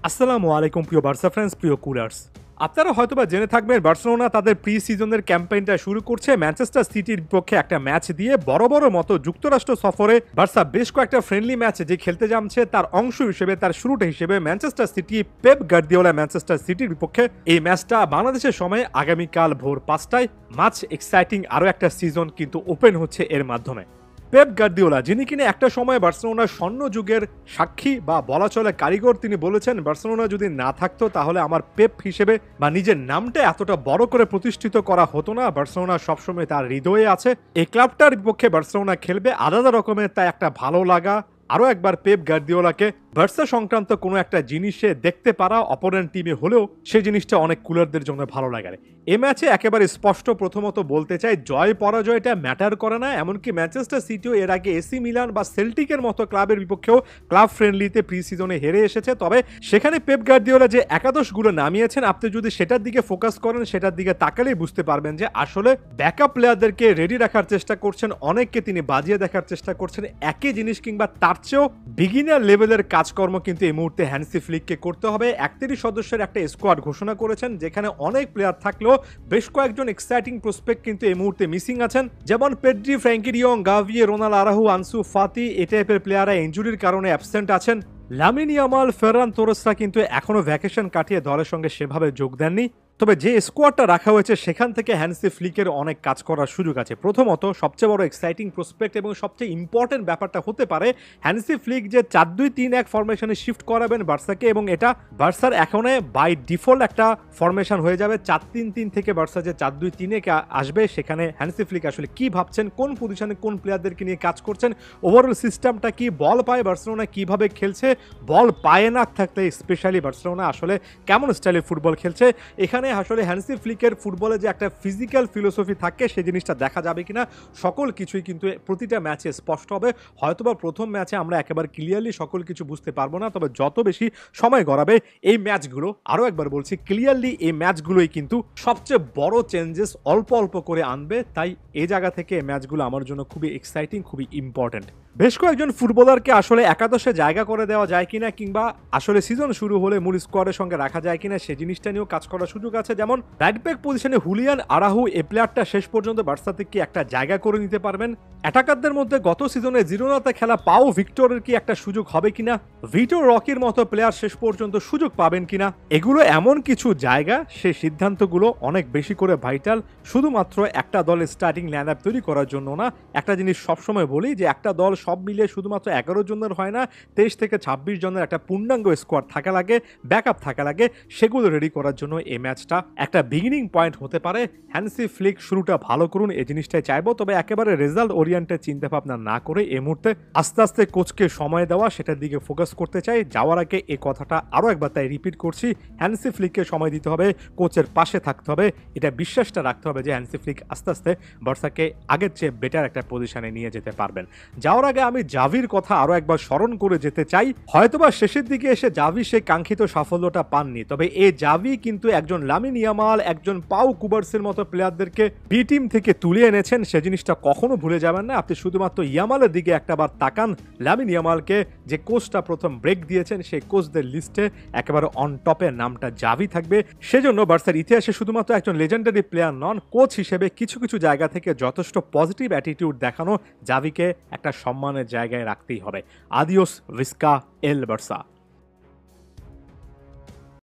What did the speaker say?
আসসালামু আলাইকুম প্রিয় বার্সা ফ্রেন্ডস, প্রিয় কুলার্স। আপনারা হয়তোবা জেনে থাকবেন বার্সেলোনা তাদের প্রি সিজনের ক্যাম্পেইনটা শুরু করছে ম্যানচেস্টার সিটির বিপক্ষে একটা ম্যাচ দিয়ে। বড় বড় মতো যুক্তরাষ্ট্র সফরে বার্সা বেশ কয়েকটা ফ্রেন্ডলি ম্যাচ যে খেলতে যাচ্ছে তার অংশ হিসেবে, তার শুরুটা হিসেবে Manchester City Pep Guardiola Manchester সিটির বিপক্ষে এই ম্যাচটা বাংলাদেশের সময় আগামীকাল ভোর 5টায়। মাচ এক্সাইটিং আরও একটা সিজন কিন্তু ওপেন হচ্ছে এর মাধ্যমে। পেপ গার্দিওলা, যিনি কিনা একটা সময় বার্সেলোনার স্বর্ণ যুগের সাক্ষী বা বলা চলে কারিগর, তিনি বলেছেন বার্সেলোনা যদি না থাকতো তাহলে আমার পেপ হিসেবে বা নিজের নামটা এতটা বড় করে প্রতিষ্ঠিত করা হতো না। বার্সেলোনা সবসময় তার হৃদয়ে আছে। এই ক্লাবটার বিপক্ষে বার্সেলোনা খেলবে, আলাদা রকমের তাই একটা ভালো লাগা। আরও একবার পেপ গার্দিওলাকে বার্সা সংক্রান্ত কোনো একটা জিনিসে দেখতে পারা অপোনেন্ট টিমে হলেও সেই জিনিসটা অনেক কুলারদের জন্য ভালো লাগে। এ ম্যাচে একেবারে স্পষ্ট প্রথমত বলতে চাই, জয় পরাজয়টা ম্যাটার করে না। এমনকি ম্যানচেস্টার সিটিও এর আগে এসি মিলান বা সেল্টিকের মতো ক্লাবের বিপক্ষেও ক্লাব ফ্রেন্ডলিতে প্রি সিজনে হেরে এসেছে। তবে সেখানে পেপ গার্দিওলা যে একাদশগুলো নামিয়েছেন, আপনি যদি সেটার দিকে ফোকাস করেন, সেটার দিকে তাকালেই বুঝতে পারবেন যে আসলে ব্যাকআপ প্লেয়ারদেরকে রেডি রাখার চেষ্টা করছেন, অনেককে তিনি বাজিয়ে দেখার চেষ্টা করছেন। একই জিনিস কিংবা তার চেয়েও বিগিনার লেভেলের কাজকর্ম কিন্তু এই মুহূর্তে হ্যান্সি ফ্লিককে করতে হবে। 31 সদস্যের একটা স্কোয়াড ঘোষণা করেছেন, যেখানে অনেক প্লেয়ার থাকলেও বেশ কয়েকজন এক্সাইটিং প্রসপেক্ট কিন্তু এই মুহূর্তে মিসিং আছেন, যেমন পেড্রি, ফ্র্যাঙ্কি ডিয়ং, গাভি, রোনাল আরাহু, আনসু ফাতি। এই টাইপের প্লেয়াররা ইনজুরির কারণে অ্যাবসেন্ট আছেন। লামিন ইয়ামাল, ফেররান তোরেসরা কিন্তু এখনো ভ্যাকেশন কাটিয়ে দলের সঙ্গে সেভাবে যোগ দেননি। তবে যে স্কোয়াডটা রাখা হয়েছে সেখান থেকে হ্যান্সি ফ্লিকের অনেক কাজ করার সুযোগ আছে। প্রথমত সবচেয়ে বড় এক্সাইটিং প্রসপেক্ট এবং সবচেয়ে ইম্পর্টেন্ট ব্যাপারটা হতে পারে হ্যান্সি ফ্লিক যে 4-2-3-1 ফরমেশনে শিফট করাবেন বার্সাকে, এবং এটা বার্সার এখনো বাই ডিফল্ট একটা ফরমেশন হয়ে যাবে। 4-3-3 থেকে বার্সা যে 4-2-3-1 আসবে, সেখানে হ্যান্সি ফ্লিক আসলে কি ভাবছেন, কোন পজিশনে কোন প্লেয়ারদেরকে নিয়ে কাজ করছেন, ওভারঅল সিস্টেমটা কি, বল পায় বার্সেলোনা কিভাবে খেলছে, বল পায় না থাকলে স্পেশালি বার্সেলোনা আসলে কেমন স্টাইলে ফুটবল খেলছে। এখানে আসলে হ্যান্সি ফ্লিকের ফুটবলে যে একটা ফিজিক্যাল ফিলোসফি থাকে সেই জিনিসটা দেখা যাবে কিনা, সকল কিছুই কিন্তু প্রতিটা ম্যাচে স্পষ্ট হবে। হয়তোবা প্রথম ম্যাচে আমরা একেবারে ক্লিয়ারলি সকল কিছু বুঝতে পারবো না, তবে যত বেশি সময় গড়াবে এই ম্যাচগুলো, আরও একবার বলছি ক্লিয়ারলি, এই ম্যাচগুলোই কিন্তু সবচেয়ে বড় চেঞ্জেস অল্প অল্প করে আনবে। তাই এই জায়গা থেকে এই ম্যাচগুলো আমার জন্য খুবই এক্সাইটিং, খুবই ইম্পর্টেন্ট। বেশ কয়েকজন ফুটবলারকে আসলে একাদশে জায়গা করে দেওয়া যায় কিনা, কিংবা আসলে সিজন শুরু হলে মূল স্কোয়াডের সঙ্গে রাখা যায় কিনা, সেই জিনিসটা নিয়েও কাজ করার সুযোগ আছে। যেমন রাইট ব্যাক পজিশনে হুলিয়ান আরাহু, এই প্লেয়ারটা শেষ পর্যন্ত বার্সা থেকে একটা জায়গা করে নিতে পারবেন। অ্যাটাকারদের মধ্যে গত সিজনে জিরোনাতে খেলা পাও ভিক্টরের কি একটা সুযোগ হবে কিনা, ভিটো রকির মতো প্লেয়ার শেষ পর্যন্ত সুযোগ পাবেন কিনা, এগুলো এমন কিছু জায়গা, সেই সিদ্ধান্তগুলো অনেক বেশি করে ভাইটাল। শুধুমাত্র একটা দলের স্টার্টিং লাইন আপ তৈরি করার জন্য না। একটা জিনিস সবসময় বলি যে একটা দল সব মিলিয়ে শুধুমাত্র 11 জনের হয় না, 23 থেকে 26 জনের একটা পূর্ণাঙ্গ স্কোয়াড থাকা লাগে, ব্যাকআপ থাকা লাগে। সেগুলো রেডি করার জন্য এই ম্যাচটা একটা বিগিনিং পয়েন্ট হতে পারে। হ্যান্সি ফ্লিক শুরুটা ভালো করুন, এই জিনিসটাই চাইবো। তবে একেবারে রেজাল্ট ওরিয়েন্টেড চিন্তা ভাবনা না করে এই মুহূর্তে আস্তে আস্তে কোচকে সময় দেওয়া, সেটার দিকে ফোকাস করতে চাই। যাওয়ার আগে এই কথাটা আরও একবার তাই রিপিট করছি, হ্যান্সি ফ্লিককে সময় দিতে হবে, কোচের পাশে থাকতে হবে, এটা বিশ্বাসটা রাখতে হবে যে হ্যান্সি ফ্লিক আস্তে আস্তে বার্সাকে আগের চেয়ে বেটার একটা পজিশনে নিয়ে যেতে পারবেন। যাওয়ার আগে আমি জাভির কথা আরও একবার স্মরণ করে যেতে চাই। হয়তোবা শেষের দিকে এসে জাভি সেই কাঙ্ক্ষিত সাফল্যটা পাননি, তবে এই জাভি কিন্তু একজন লামিন ইয়ামাল, একজন পাউ কুবার্সের মতো প্লেয়ারদেরকে বি টিম থেকে তুলে এনেছেন। সে জিনিসটা কখনো ভুলে যাবেন না। আপনি শুধুমাত্র ইয়ামালের দিকে একটাবার তাকান, লামিন ইয়ামালকে যে কোচটা প্রথম ব্রেক দিয়েছেন সেই কোচদের লিস্টে একেবারে অন টপে নামটা জাভি থাকবে। সেজন্য বার্সার ইতিহাসে শুধুমাত্র একজন লেজেন্ডারি প্লেয়ার নন, কোচ হিসেবে কিছু কিছু জায়গা থেকে যথেষ্ট পজিটিভ অ্যাটিটিউড দেখানো জাভিকে একটা সম্মানের জায়গায় রাখতেই হবে। আদিওস ভিস্কা এল বার্সা।